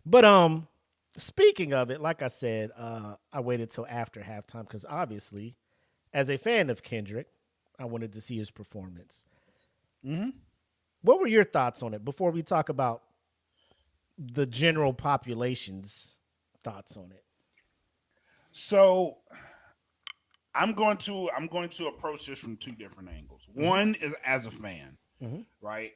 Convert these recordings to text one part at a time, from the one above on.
But speaking of it, like I said, I waited till after halftime because obviously, as a fan of Kendrick, I wanted to see his performance. Hmm. What were your thoughts on it before we talk about the general population's thoughts on it? So I'm going to approach this from two different angles. Mm-hmm. One is as a fan, Mm-hmm. right?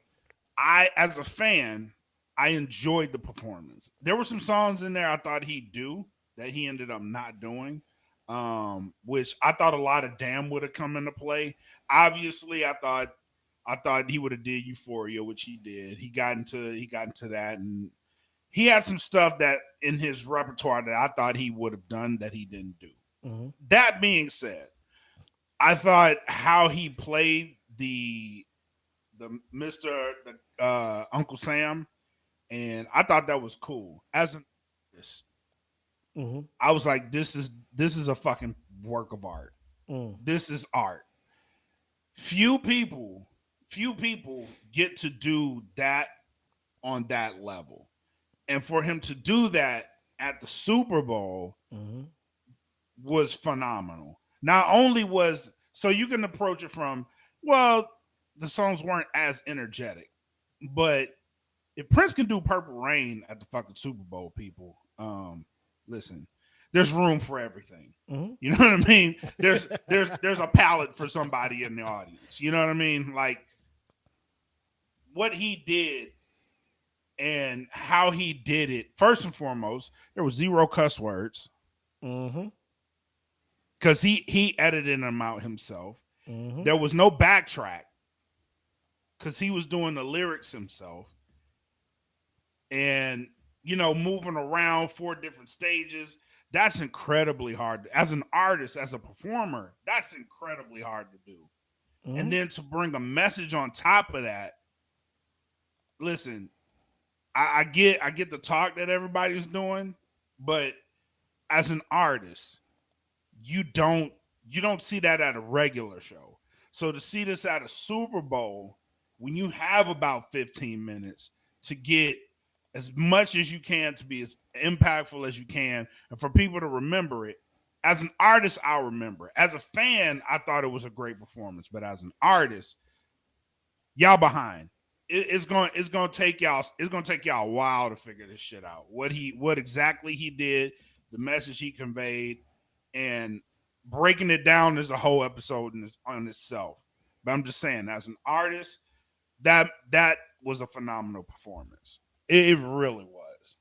I as a fan, I enjoyed the performance. There were some songs in there I thought he'd do that he ended up not doing. Which I thought a lot of damn would have come into play. Obviously, I thought he would have did Euphoria, which he did. He got into that, and he had some stuff that in his repertoire that I thought he would have done that he didn't do. Mm-hmm. That being said, I thought how he played the Mister Uncle Sam, and I thought that was cool. As an artist, Mm-hmm. I was like, this is a fucking work of art. Mm. This is art. Few people, few people get to do that on that level, and for him to do that at the Super Bowl Mm-hmm. was phenomenal. Not only was so you can approach it from, well, the songs weren't as energetic, but if Prince can do Purple Rain at the fucking Super Bowl, people, listen, there's room for everything. Mm-hmm. You know what I mean? There's a palette for somebody in the audience. You know what I mean? Like what he did and how he did it. First and foremost, there was zero cuss words Mm-hmm. because he edited them out himself. Mm-hmm. There was no backtrack because he was doing the lyrics himself, and moving around four different stages. That's incredibly hard as an artist, as a performer. That's incredibly hard to do. And Mm-hmm. then to bring a message on top of that. Listen, I get the talk that everybody's doing, but as an artist, you don't you don't see that at a regular show. So to see this at a Super Bowl when you have about 15 minutes to get as much as you can to be as impactful as you can and for people to remember it. As an artist, I'll remember it. As a fan, I thought it was a great performance, but as an artist, y'all behind. It's gonna take y'all a while to figure this shit out. What exactly he did, the message he conveyed, and breaking it down is a whole episode on itself. But I'm just saying, as an artist, that was a phenomenal performance. It really was.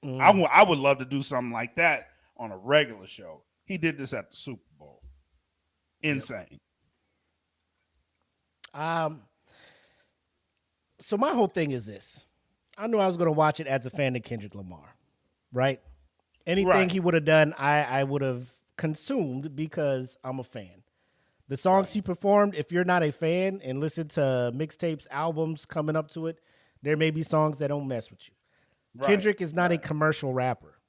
Mm. I would love to do something like that on a regular show. He did this at the Super Bowl. Yep. Insane. Um. So my whole thing is this: I knew I was going to watch it as a fan of Kendrick Lamar, right? Anything Right. he would have done, I would have consumed because I'm a fan. The songs Right. he performed, if you're not a fan and listen to mixtapes, albums coming up to it, there may be songs that don't mess with you. Right. Kendrick is not a Right. commercial rapper,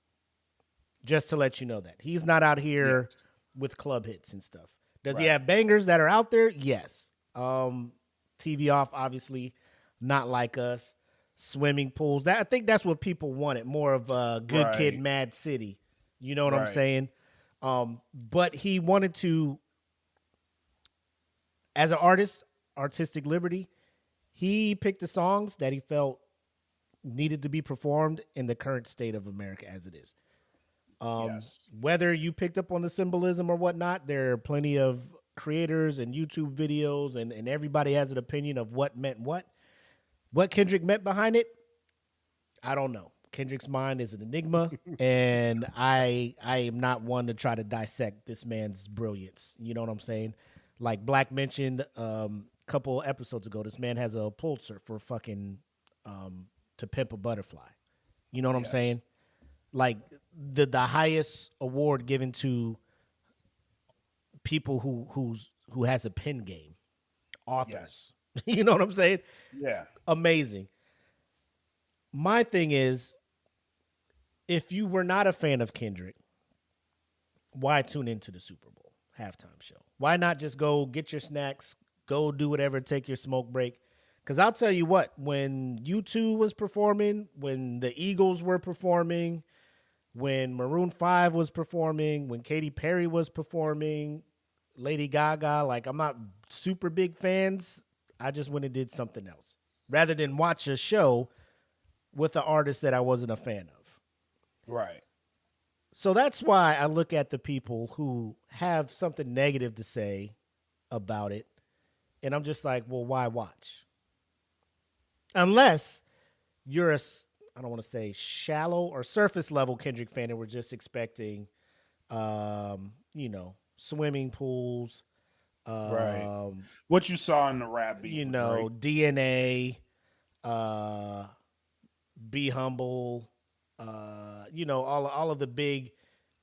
just to let you know that. He's not out here Yes. with club hits and stuff. Does he Right. have bangers that are out there? Yes. TV off, obviously, not like us. Swimming pools. That I think that's what people wanted. More of a good kid, Right. mad city. You know what I'm Right. saying? But he wanted to, as an artist, artistic liberty. He picked the songs that he felt needed to be performed in the current state of America as it is. Yes. Whether you picked up on the symbolism or whatnot, there are plenty of creators and YouTube videos, and everybody has an opinion of what meant what. What Kendrick meant behind it, I don't know. Kendrick's mind is an enigma, and I am not one to try to dissect this man's brilliance. You know what I'm saying? Like Black mentioned a couple episodes ago, this man has a Pulitzer for fucking To Pimp a Butterfly. You know what I'm Yes. saying? Like the highest award given to people who has a pen game, authors. Yes. You know what I'm saying? Yeah. Amazing. My thing is, if you were not a fan of Kendrick, why tune into the Super Bowl halftime show? Why not just go get your snacks, go do whatever, take your smoke break, Because I'll tell you what, when U2 was performing, when the Eagles were performing, when Maroon 5 was performing, when Katy Perry was performing, Lady Gaga, like I'm not super big fans. I just went and did something else rather than watch a show with an artist that I wasn't a fan of. Right. So that's why I look at the people who have something negative to say about it, and I'm just like, well, why watch? Unless you're I don't want to say shallow or surface level Kendrick fan, and we're just expecting, swimming pools, Right. um, What you saw in the rap beef with Drake. DNA, Be Humble, all of the big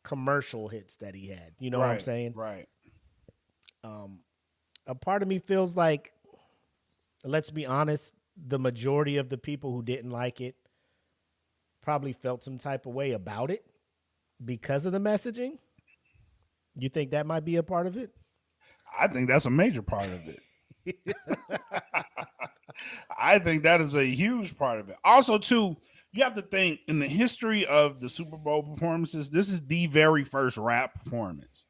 commercial hits that he had. You know what I'm Right. saying? Right. A part of me feels like, let's be honest, the majority of the people who didn't like it probably felt some type of way about it because of the messaging. You think that might be a part of it? I think that's a major part of it. I think that is a huge part of it. Also, too, you have to think in the history of the Super Bowl performances, this is the very first rap performance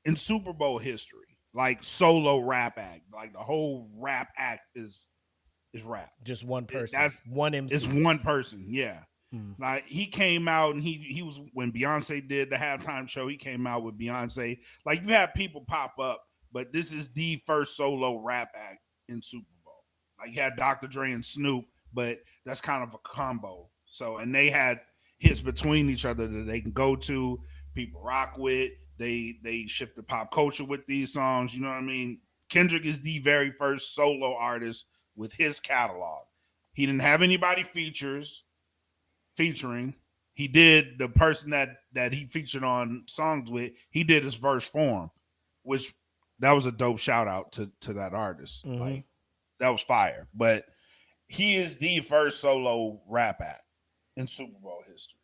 in Super Bowl history. Like solo rap act. Like the whole rap act is rap. Just one person, That's one it's MC. one person, yeah. Like he came out and he was when Beyonce did the halftime show, he came out with Beyonce. Like you have people pop up, but this is the first solo rap act in Super Bowl. Like you had Dr. Dre and Snoop, but that's kind of a combo. So and they had hits between each other that they can go to, people rock with. They shift the pop culture with these songs. You know what I mean? Kendrick is the very first solo artist with his catalog. He didn't have anybody featuring. He did the person that he featured on songs with. He did his verse for him, which that was a dope shout out to that artist. Mm-hmm. Like that was fire. But he is the first solo rap act in Super Bowl history.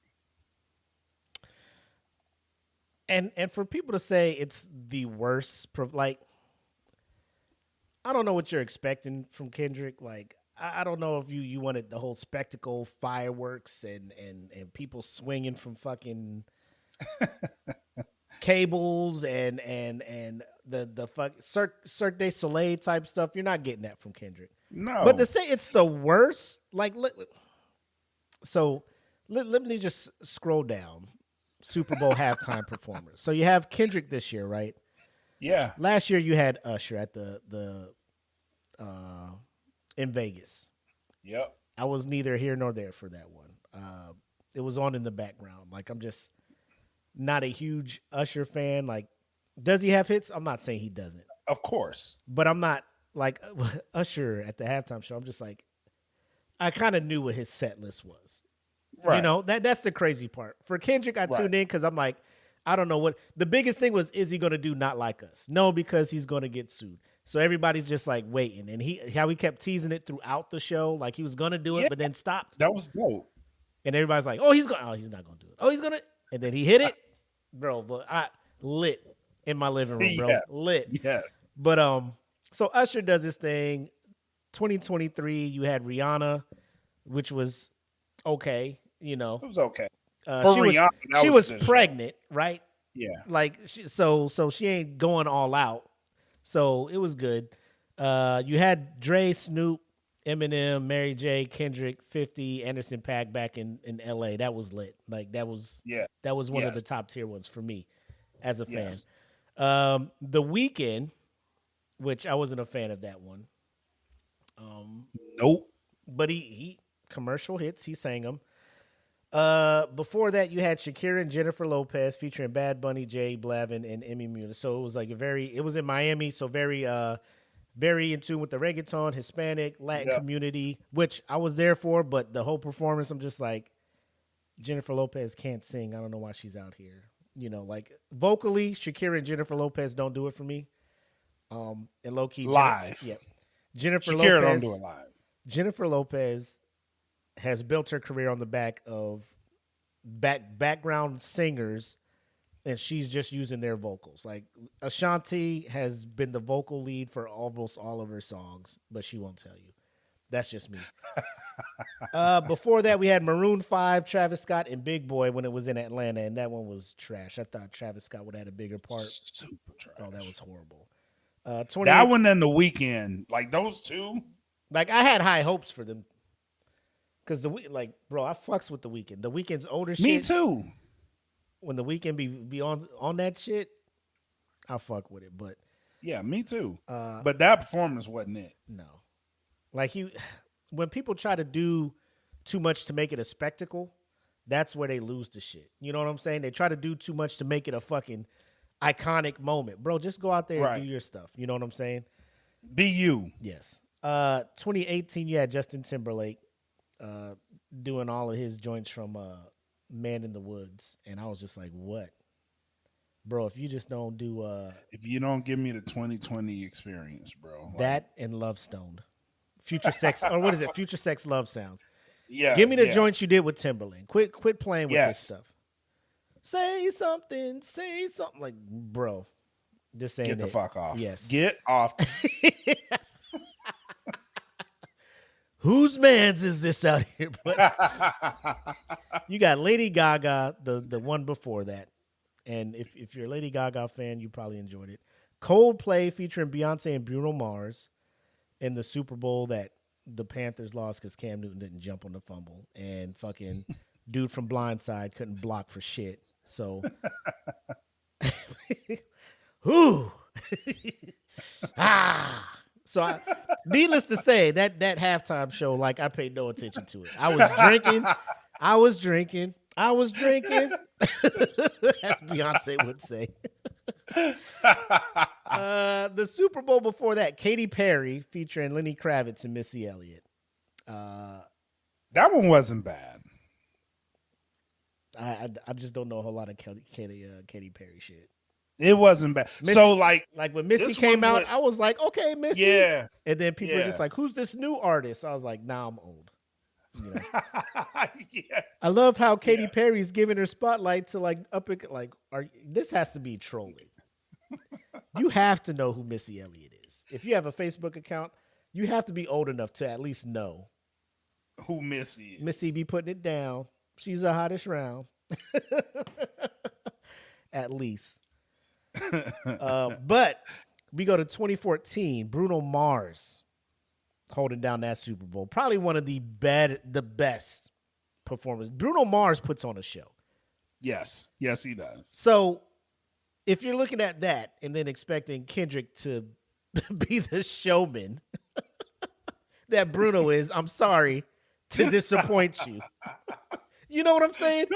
And for people to say it's the worst, like I don't know what you're expecting from Kendrick. Like I don't know if you wanted the whole spectacle, fireworks, and people swinging from fucking cables and the fuck Cirque du Soleil type stuff. You're not getting that from Kendrick. But to No. say it's the worst, like so let me just scroll down. Super Bowl halftime performers. So you have Kendrick this year, right? Yeah. Last year you had Usher at the in Vegas. Yep. I was neither here nor there for that one. It was on in the background. Like I'm just not a huge Usher fan. Like, does he have hits? I'm not saying he doesn't, Of course. but I'm not like Usher at the halftime show. I'm just like I kind of knew what his set list was. Right. You know, that's the crazy part. For Kendrick, I tuned in because I'm like, I don't know what the biggest thing was. Is he going to do Not Like Us? No, because he's going to get sued. So everybody's just like waiting, and how he kept teasing it throughout the show, like he was going to do it, but then stopped. That was dope. And everybody's like, oh, he's going. Oh, he's not going to do it. Oh, he's going to. And then he hit it, bro. But I lit in my living room, bro. Yes. Lit. Yes. But so Usher does this thing. 2023, you had Rihanna, which was okay. You know, It was okay. she Rihanna, was, she was a good pregnant, right? Yeah. Like so she ain't going all out. So it was good. You had Dre, Snoop, Eminem, Mary J, Kendrick, 50, Anderson .Paak back in LA. That was lit. Like that was one of the top tier ones for me as a fan. Yes. The Weeknd, which I wasn't a fan of that one. Nope. But he commercial hits, he sang them. Before that, you had Shakira and Jennifer Lopez featuring Bad Bunny, Jay Blavin, and Emmy Munis. So it was like it was in Miami, so very in tune with the reggaeton, Hispanic, Latin community, which I was there for, but the whole performance, I'm just like, Jennifer Lopez can't sing. I don't know why she's out here. You know, like vocally, Shakira and Jennifer Lopez don't do it for me. And low key Live. Jennifer Shakira Lopez don't do it live. Jennifer Lopez has built her career on the back of background singers, and she's just using their vocals. Like Ashanti has been the vocal lead for almost all of her songs, but she won't tell you. That's just me. Before that, we had Maroon 5, Travis Scott, and Big Boy when it was in Atlanta, and that one was trash. I thought Travis Scott would have had a bigger part. Super trash. Oh, that was horrible. That 28. one and The Weeknd, like those two. Like I had high hopes for them because bro, I fucks with the Weeknd. The Weeknd's older shit. Me too. When the Weeknd be on that shit, I fuck with it. But yeah, me too. But that performance wasn't it. No, like when people try to do too much to make it a spectacle, that's where they lose the shit. You know what I'm saying? They try to do too much to make it a fucking iconic moment, bro. Just go out there and do your stuff. You know what I'm saying? Be you. Yes. 2018, you had Justin Timberlake doing all of his joints from Man in the Woods, and I was just like, what? Bro, if you just don't do if you don't give me the 2020 experience, bro. That and Love Stoned. Future Sex, or what is it? Future Sex Love Sounds. Yeah. Give me the joints you did with Timberlake. Quit playing with this stuff. Say something. Like, bro, this ain't Get the it. fuck off. Yes. Get off. Whose man's is this out here? But you got Lady Gaga, the one before that. And if you're a Lady Gaga fan, you probably enjoyed it. Coldplay featuring Beyonce and Bruno Mars in the Super Bowl that the Panthers lost because Cam Newton didn't jump on the fumble. And fucking dude from Blindside couldn't block for shit. So, whoo. So, needless to say, that halftime show, like, I paid no attention to it. I was drinking. As Beyonce would say. The Super Bowl before that, Katy Perry featuring Lenny Kravitz and Missy Elliott. That one wasn't bad. I just don't know a whole lot of Katy Perry shit. It wasn't bad. Missy, so like when Missy came out, I was like, okay, Missy. Yeah. And then people were just like, who's this new artist? I was like, nah, I'm old. You know? Yeah. I love how Katy Perry's giving her spotlight to this has to be trolling. You have to know who Missy Elliott is. If you have a Facebook account, you have to be old enough to at least know who Missy is. Missy be putting it down. She's the hottest round. At least. But we go to 2014, Bruno Mars holding down that Super Bowl. Probably one of the best performers. Bruno Mars puts on a show. Yes, he does. So if you're looking at that and then expecting Kendrick to be the showman that Bruno is, I'm sorry to disappoint you. You know what I'm saying?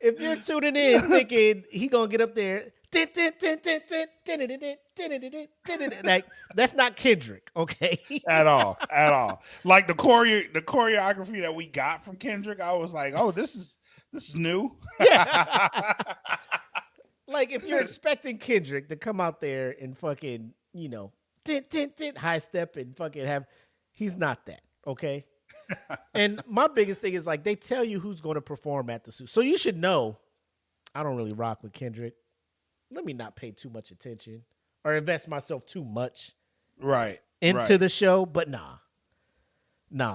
If you're tuning in thinking he gonna get up there, like, that's not Kendrick, okay? At all. Like the choreography that we got from Kendrick, I was like, oh, this is new. Yeah. Like, if you're expecting Kendrick to come out there and fucking, high step and fucking he's not that, okay? And my biggest thing is, like, they tell you who's going to perform at the Super. So you should know, I don't really rock with Kendrick. Let me not pay too much attention or invest myself too much into the show. But nah.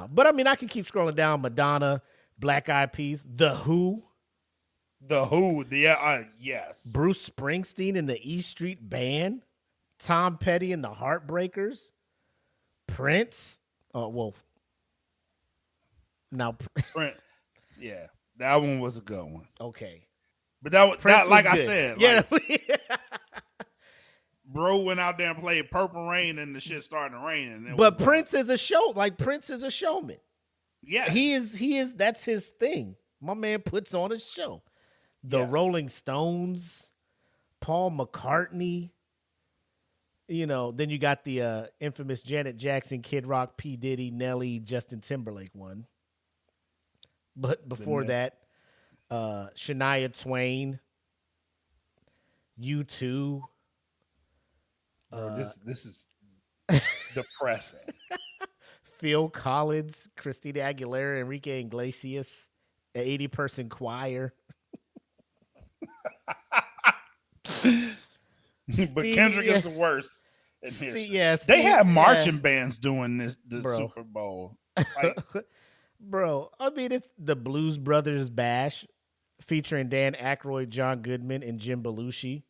But I mean, I can keep scrolling down. Madonna, Black Eyed Peas, The Who. Yes. Bruce Springsteen and the E Street Band. Tom Petty and the Heartbreakers. Prince. Now, Prince. Yeah, that one was a good one. Okay. But that like I said, yeah. Bro went out there and played Purple Rain and the shit started raining. But Prince is a show. Like, Prince is a showman. Yes. He is. That's his thing. My man puts on a show. The Rolling Stones, Paul McCartney. Then you got the infamous Janet Jackson, Kid Rock, P. Diddy, Nelly, Justin Timberlake one. But before that, Shania Twain, U2. This is depressing. Phil Collins, Christina Aguilera, Enrique Iglesias, an 80-person choir. But Kendrick is the worst in history. Yeah, they had marching bands doing the Super Bowl. Like, Bro, I mean, it's the Blues Brothers Bash featuring Dan Aykroyd, John Goodman, and Jim Belushi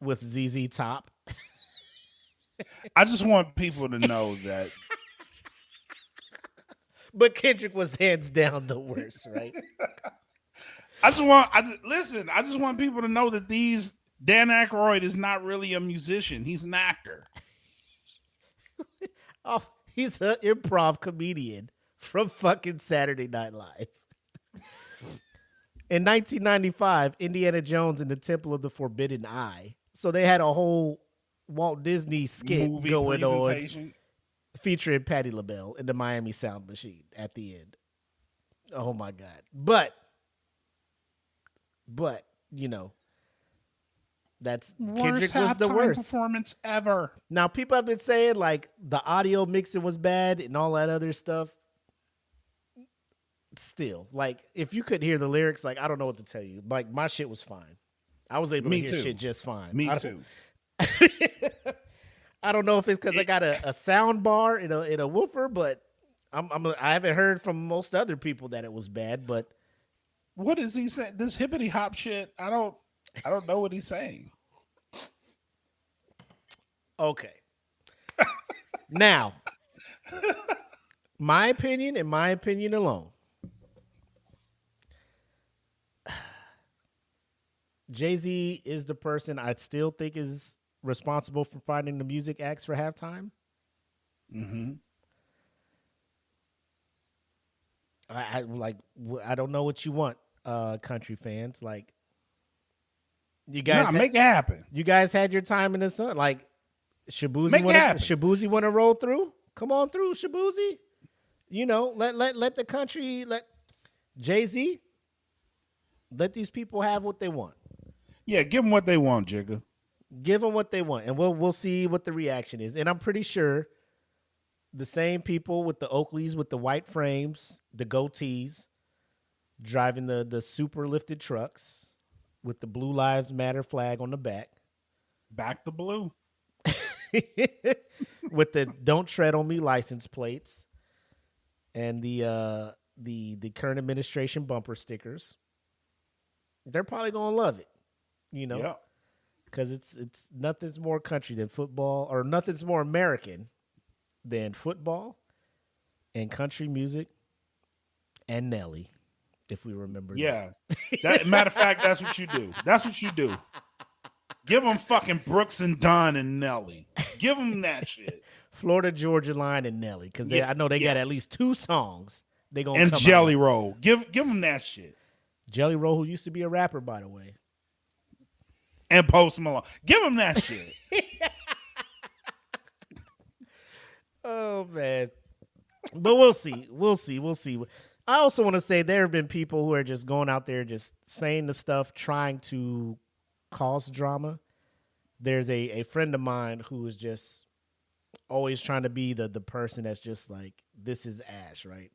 with ZZ Top. I just want people to know that. But Kendrick was hands down the worst, right? Listen. I just want people to know that Dan Aykroyd is not really a musician. He's an actor. Oh, he's an improv comedian from fucking Saturday Night Live. In 1995, Indiana Jones and the Temple of the Forbidden Eye. So they had a whole Walt Disney skit Movie going on presentation. featuring Patti LaBelle in the Miami Sound Machine at the end. Oh my God. But, you know, Kendrick was the worst performance ever. Now, people have been saying like the audio mixing was bad and all that other stuff. Still, like if you could hear the lyrics, like I don't know what to tell you. Like my shit was fine. I was able to hear shit just fine. Me too. I don't know if it's because I got a sound bar in a woofer, but I haven't heard from most other people that it was bad. But what is he saying? This hippity hop shit. I don't know what he's saying. Okay. Now, my opinion and my opinion alone. Jay-Z is the person I still think is responsible for finding the music acts for halftime. Mm-hmm. I don't know what you want, country fans. Like, you guys make it happen. You guys had your time in the sun. Like, Shabuzi want to roll through? Come on through, Shabuzi. You know, let the country, let Jay-Z, let these people have what they want. Yeah, give them what they want, Jigga. Give them what they want, and we'll see what the reaction is. And I'm pretty sure the same people with the Oakleys with the white frames, the goatees, driving the super lifted trucks with the Blue Lives Matter flag on the back. Back the blue. With the "Don't Tread on Me" license plates and the current administration bumper stickers. They're probably gonna love it, you know, because it's nothing's more country than football, or nothing's more American than football and country music and Nelly, if we remember. Yeah, matter of fact, that's what you do. That's what you do. Give them fucking Brooks and Dunn and Nelly. Give them that shit. Florida Georgia Line and Nelly, because I know they got at least 2 songs. They gonna and come Jelly out. Roll. Give them that shit. Jelly Roll, who used to be a rapper, by the way. And Post Malone. Give them that shit. Oh man, but we'll see. I also want to say there have been people who are just going out there just saying the stuff, trying to cause drama. There's a friend of mine who is just always trying to be the person that's just like, this is Ash, right?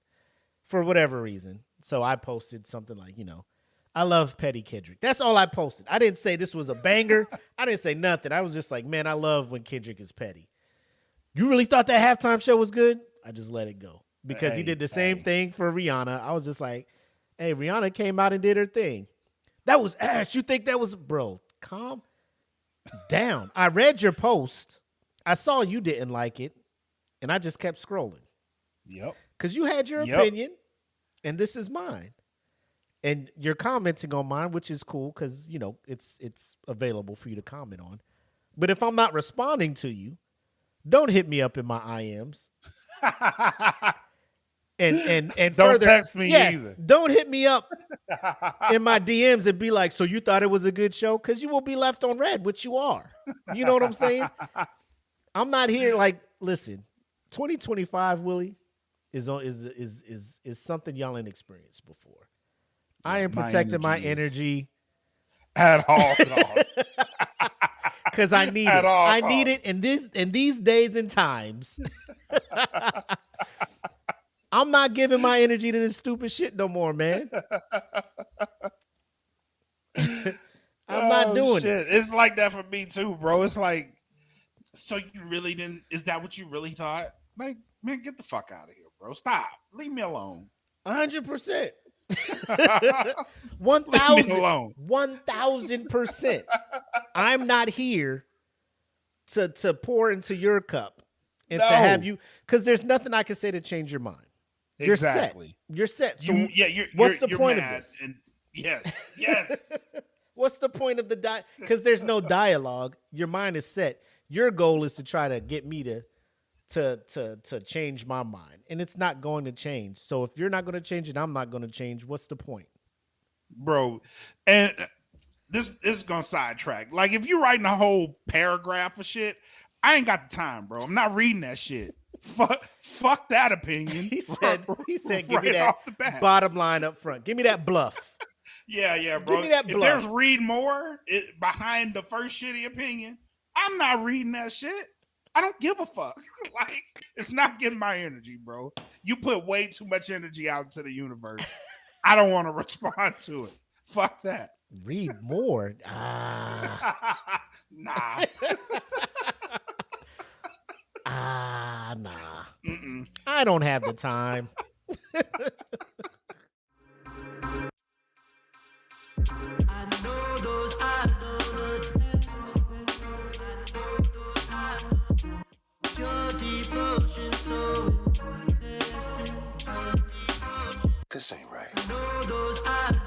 For whatever reason. So I posted something like, you know, I love Petty Kendrick. That's all I posted. I didn't say this was a banger. I didn't say nothing. I was just like, man, I love when Kendrick is petty. You really thought that halftime show was good? I just let it go. Because he did the same thing for Rihanna. I was just like, hey, Rihanna came out and did her thing. That was Ash. You think that was, bro, calm down. I read your post. I saw you didn't like it. And I just kept scrolling. Yep. Because you had your opinion, and this is mine. And you're commenting on mine, which is cool because, you know, it's available for you to comment on. But if I'm not responding to you, don't hit me up in my IMs. and don't further, text me either. Don't hit me up in my DMs and be like, so you thought it was a good show? Because you will be left on red, which you are. You know what I'm saying? I'm not here like, listen, 2025, Willie, is something y'all ain't experienced before. I am protecting my energy at all costs. Because I need it. I need it in these days and times. I'm not giving my energy to this stupid shit no more, man. I'm not doing it. It's like that for me too, bro. It's like, so you really didn't? Is that what you really thought? Like, man, get the fuck out of here, bro. Stop. Leave me alone. 100%. Leave me alone. 1,000%. I'm not here to pour into your cup and to have you, because there's nothing I can say to change your mind. You're Exactly. set. You're set. So what's the point of this? And yes. What's the point of the because there's no dialogue. Your mind is set. Your goal is to try to get me to change my mind, and it's not going to change. So if you're not going to change it, I'm not going to change. What's the point, bro? And this is gonna sidetrack. Like if you're writing a whole paragraph of shit, I ain't got the time, bro. I'm not reading that shit. Fuck that opinion. He said, give me right that off the bat. bottom line up front. Give me that bluff. Yeah, bro. Give me that if bluff. there's read more behind the first shitty opinion, I'm not reading that shit. I don't give a fuck. Like, it's not getting my energy, bro. You put way too much energy out into the universe. I don't want to respond to it. Fuck that. Read more. Nah. Nah. I don't have the time. I know those eyes don't look. I know those eyes don't. Your devotion so invested. This ain't right. I know those eyes